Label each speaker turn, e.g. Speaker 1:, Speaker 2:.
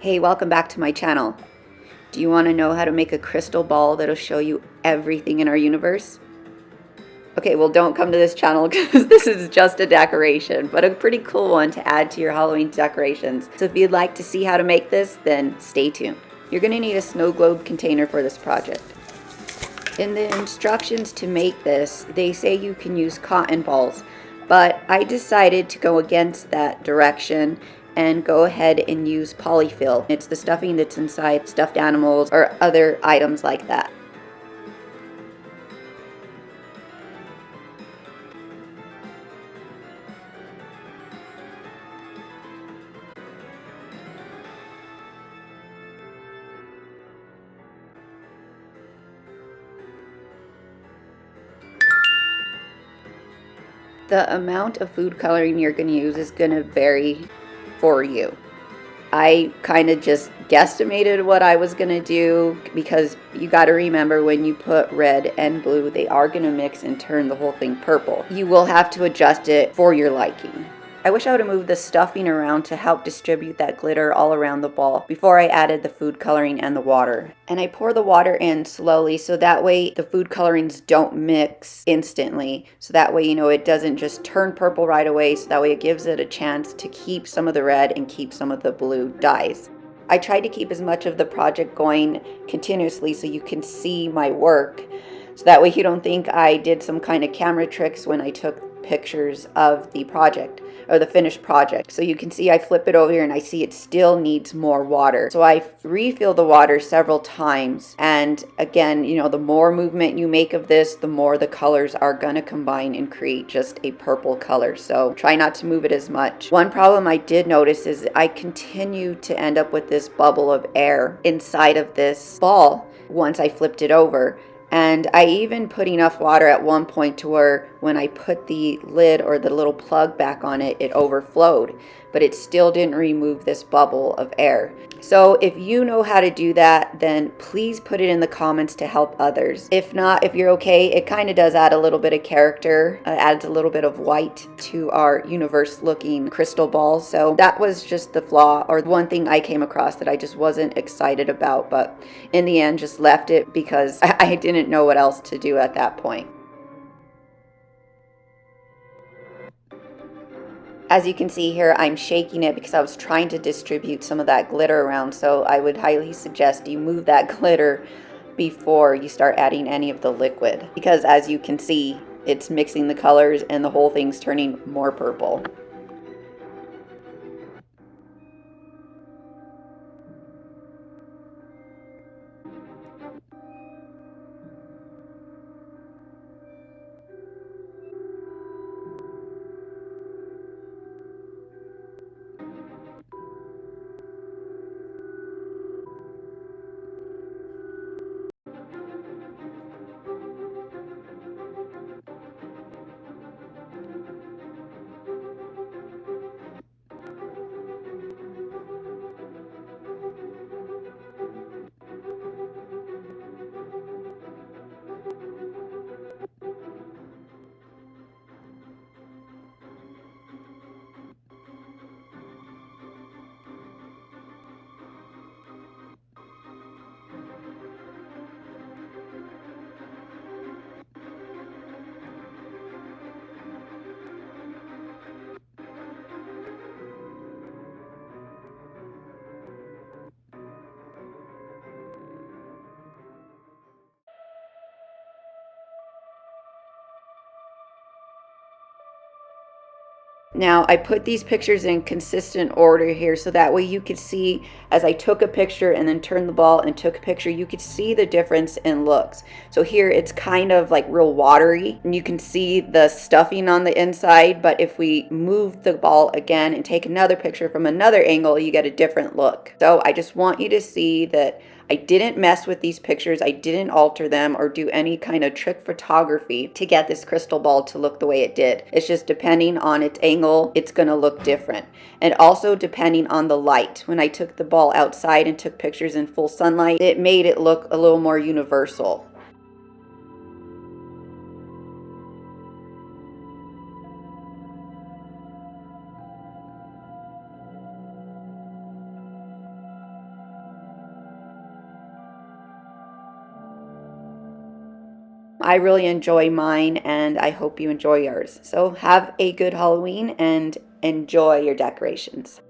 Speaker 1: Hey, welcome back to my channel. Do you want to know how to make a crystal ball that'll show you everything in our universe? Okay, well, don't come to this channel because this is just a decoration, but a pretty cool one to add to your Halloween decorations. So if you'd like to see how to make this, then stay tuned. You're going to need a snow globe container for this project. In the instructions to make this, they say you can use cotton balls, but I decided to go against that direction and go ahead and use polyfill. It's the stuffing that's inside stuffed animals or other items like that. The amount of food coloring you're going to use is going to vary for you. I kind of just guesstimated what I was going to do because you got to remember when you put red and blue, they are going to mix and turn the whole thing purple. You will have to adjust it for your liking. I wish I would have moved the stuffing around to help distribute that glitter all around the ball before I added the food coloring and the water. And I pour the water in slowly so that way the food colorings don't mix instantly. So that way, it doesn't just turn purple right away. So that way it gives it a chance to keep some of the red and keep some of the blue dyes. I tried to keep as much of the project going continuously so you can see my work. So that way you don't think I did some kind of camera tricks when I took pictures of the project or the finished project. So you can see I flip it over here and I see it still needs more water. So I refill the water several times. And again, the more movement you make of this, the more the colors are going to combine and create just a purple color. So try not to move it as much. One problem I did notice is I continue to end up with this bubble of air inside of this ball once I flipped it over. And I even put enough water at one point to where when I put the lid or the little plug back on it, it overflowed, but it still didn't remove this bubble of air. So if you know how to do that, then please put it in the comments to help others. If not, if you're okay, it kind of does add a little bit of character, adds a little bit of white to our universe looking crystal ball. So that was just the flaw or one thing I came across that I just wasn't excited about, but in the end just left it because I didn't know what else to do at that point. As you can see here, I'm shaking it because I was trying to distribute some of that glitter around, so I would highly suggest you move that glitter before you start adding any of the liquid, because as you can see, it's mixing the colors and the whole thing's turning more purple. Now I put these pictures in consistent order here so that way you could see as I took a picture and then turned the ball and took a picture, you could see the difference in looks. So here it's kind of like real watery and you can see the stuffing on the inside, but if we move the ball again and take another picture from another angle, you get a different look. So I just want you to see that I didn't mess with these pictures. I didn't alter them or do any kind of trick photography to get this crystal ball to look the way it did. It's just depending on its angle, it's going to look different. And also depending on the light. When I took the ball outside and took pictures in full sunlight, it made it look a little more universal. I really enjoy mine, and I hope you enjoy yours. So have a good Halloween and enjoy your decorations.